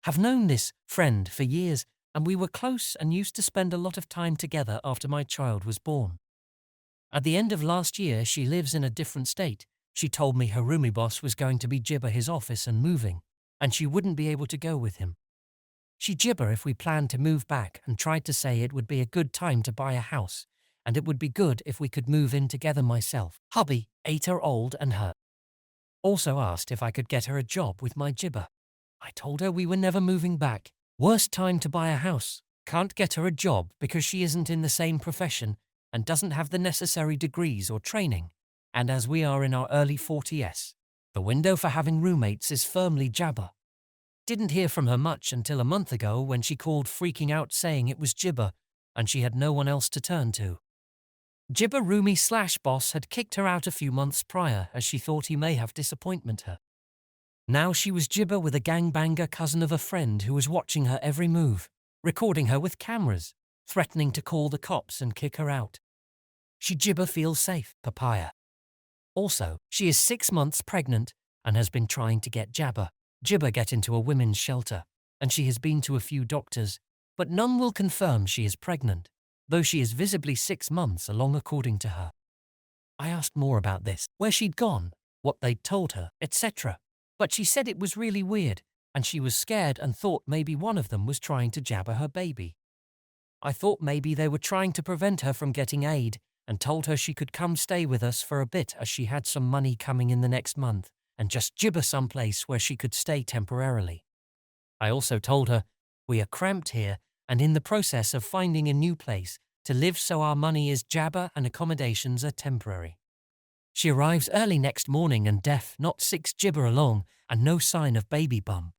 Have known this friend for years, and we were close and used to spend a lot of time together after my child was born. At the end of last year, she lives in a different state. She told me her roomie boss was going to be gibber his office and moving, and she wouldn't be able to go with him. She gibber if we planned to move back and tried to say it would be a good time to buy a house, and it would be good if we could move in together myself, hubby, 8-year-old and her. Also asked if I could get her a job with my gibber. I told her we were never moving back. Worst time to buy a house. Can't get her a job because she isn't in the same profession and doesn't have the necessary degrees or training. And as we are in our early 40s, the window for having roommates is firmly jabber. Didn't hear from her much until a month ago when she called freaking out saying it was gibber and she had no one else to turn to. Gibber roomie/boss had kicked her out a few months prior as she thought he may have disappointed her. Now she was gibber with a gangbanger cousin of a friend who was watching her every move, recording her with cameras, threatening to call the cops and kick her out. She gibber feels safe, papaya. Also, she is 6 months pregnant and has been trying to get gibber get into a women's shelter, and she has been to a few doctors, but none will confirm she is pregnant, though she is visibly 6 months along according to her. I asked more about this, where she'd gone, what they'd told her, etc. But she said it was really weird, and she was scared and thought maybe one of them was trying to jabber her baby. I thought maybe they were trying to prevent her from getting aid and told her she could come stay with us for a bit as she had some money coming in the next month and just gibber someplace where she could stay temporarily. I also told her, we are cramped here and in the process of finding a new place to live, so our money is jabber and accommodations are temporary. She arrives early next morning and deaf, not 6 gibber along, and no sign of baby bum.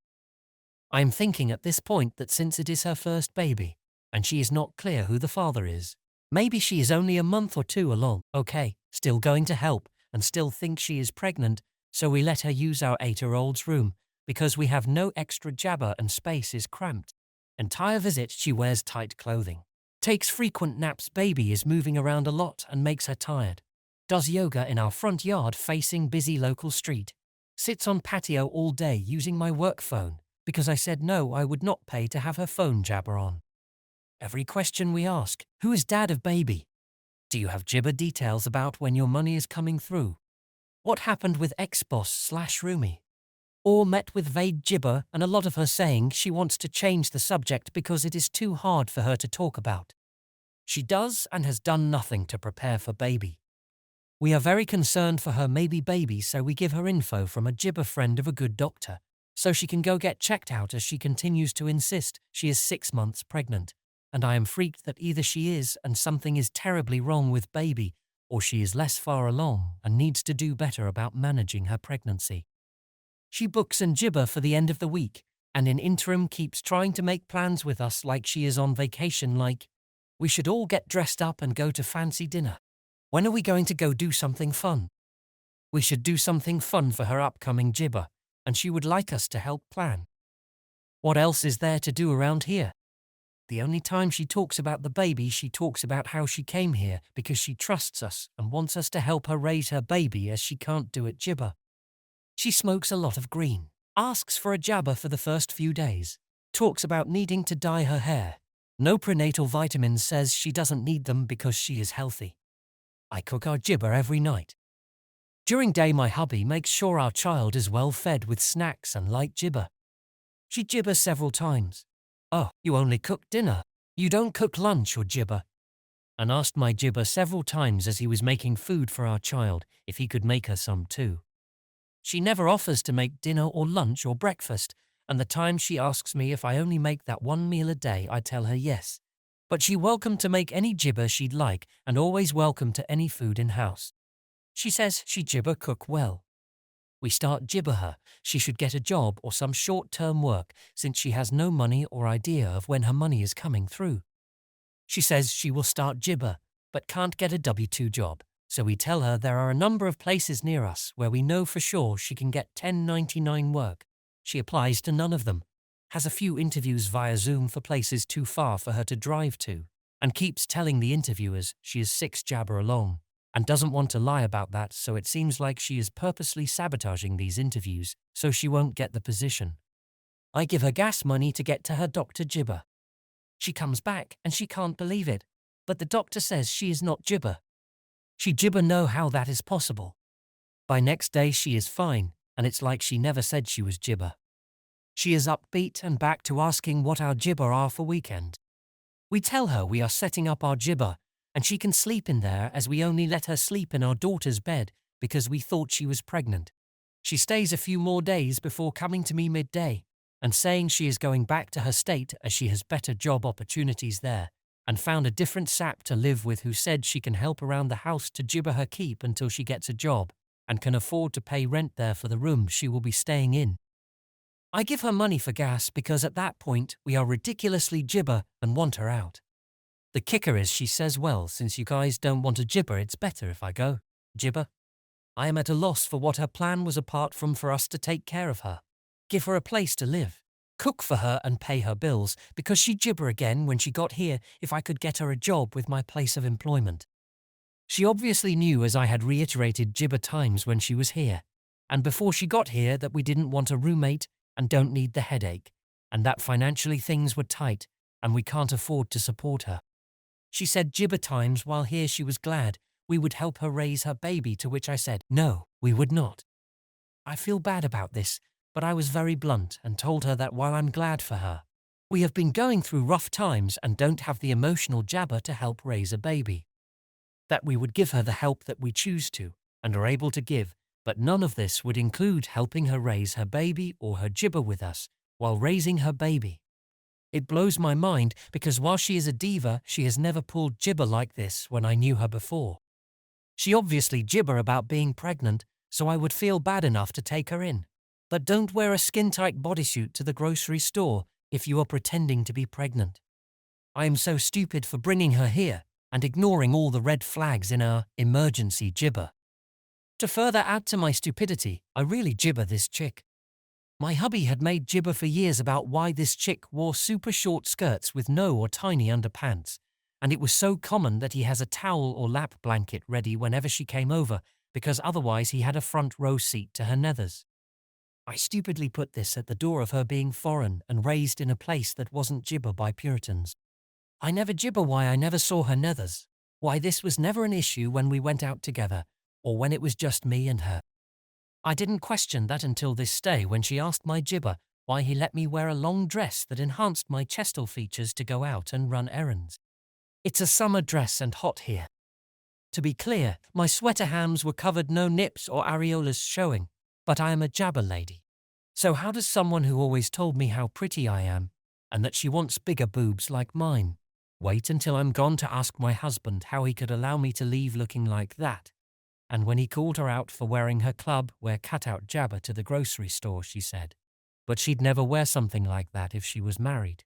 I am thinking at this point that since it is her first baby, and she is not clear who the father is, maybe she is only a month or 2 along, okay, still going to help, and still think she is pregnant, so we let her use our 8-year-old's room, because we have no extra jabber and space is cramped. Entire visit she wears tight clothing. Takes frequent naps, baby is moving around a lot and makes her tired. Does yoga in our front yard facing busy local street. Sits on patio all day using my work phone, because I said no, I would not pay to have her phone jabber on. Every question we ask, who is dad of baby? Do you have gibber details about when your money is coming through? What happened with ex-boss/roomie? Or met with vague gibber and a lot of her saying she wants to change the subject because it is too hard for her to talk about. She does and has done nothing to prepare for baby. We are very concerned for her maybe baby, so we give her info from a gibber friend of a good doctor, so she can go get checked out as she continues to insist she is 6 months pregnant, and I am freaked that either she is and something is terribly wrong with baby, or she is less far along and needs to do better about managing her pregnancy. She books and gibber for the end of the week, and in interim keeps trying to make plans with us like she is on vacation, like, we should all get dressed up and go to fancy dinner. When are we going to go do something fun? We should do something fun for her upcoming gibber, and she would like us to help plan. What else is there to do around here? The only time she talks about the baby, she talks about how she came here because she trusts us and wants us to help her raise her baby as she can't do it gibber. She smokes a lot of green, asks for a jabber for the first few days, talks about needing to dye her hair. No prenatal vitamins, says she doesn't need them because she is healthy. I cook our gibber every night. During day my hubby makes sure our child is well fed with snacks and light gibber. She gibbers several times. Oh, you only cook dinner. You don't cook lunch or gibber. And asked my gibber several times as he was making food for our child if he could make her some too. She never offers to make dinner or lunch or breakfast, and the time she asks me if I only make that one meal a day, I tell her yes. But she welcome to make any gibber she'd like and always welcome to any food in house. She says she gibber cook well. We start gibber her she should get a job or some short-term work since she has no money or idea of when her money is coming through. She says she will start gibber but can't get a W-2 job, so we tell her there are a number of places near us where we know for sure she can get 1099 work. She applies to none of them, has a few interviews via Zoom for places too far for her to drive to, and keeps telling the interviewers she is 6 jabber along, and doesn't want to lie about that, so it seems like she is purposely sabotaging these interviews so she won't get the position. I give her gas money to get to her doctor Gibber. She comes back and she can't believe it, but the doctor says she is not Gibber. She Gibber know how that is possible. By next day she is fine, and it's like she never said she was Gibber. She is upbeat and back to asking what our Gibber are for weekend. We tell her we are setting up our Gibber, and she can sleep in there as we only let her sleep in our daughter's bed because we thought she was pregnant. She stays a few more days before coming to me midday and saying she is going back to her state as she has better job opportunities there and found a different sap to live with who said she can help around the house to Gibber her keep until she gets a job and can afford to pay rent there for the room she will be staying in. I give her money for gas because at that point we are ridiculously Gibber and want her out. The kicker is she says, well, since you guys don't want a Gibber, it's better if I go. Gibber? I am at a loss for what her plan was apart from for us to take care of her, give her a place to live, cook for her and pay her bills because she Gibber again when she got here if I could get her a job with my place of employment. She obviously knew, as I had reiterated Gibber times when she was here, and before she got here, that we didn't want a roommate and don't need the headache, and that financially things were tight and we can't afford to support her. She said Gibber times while here she was glad we would help her raise her baby, to which I said, no, we would not. I feel bad about this, but I was very blunt and told her that while I'm glad for her, we have been going through rough times and don't have the emotional jabber to help raise a baby. That we would give her the help that we choose to and are able to give, but none of this would include helping her raise her baby or her Gibber with us while raising her baby. It blows my mind because while she is a diva, she has never pulled Gibber like this when I knew her before. She obviously Gibber about being pregnant, so I would feel bad enough to take her in. But don't wear a skin-tight bodysuit to the grocery store if you are pretending to be pregnant. I am so stupid for bringing her here and ignoring all the red flags in our emergency Gibber. To further add to my stupidity, I really Gibber this chick. My hubby had made Gibber for years about why this chick wore super short skirts with no or tiny underpants, and it was so common that he has a towel or lap blanket ready whenever she came over, because otherwise he had a front row seat to her nethers. I stupidly put this at the door of her being foreign and raised in a place that wasn't Gibber by Puritans. I never Gibber why I never saw her nethers, why this was never an issue when we went out together, or when it was just me and her. I didn't question that until this day when she asked my Gibber why he let me wear a long dress that enhanced my chestal features to go out and run errands. It's a summer dress and hot here. To be clear, my sweater hams were covered, no nips or areolas showing, but I am a jabber lady. So how does someone who always told me how pretty I am, and that she wants bigger boobs like mine, wait until I'm gone to ask my husband how he could allow me to leave looking like that? And when he called her out for wearing her club wear cutout jabber to the grocery store, she said, but she'd never wear something like that if she was married.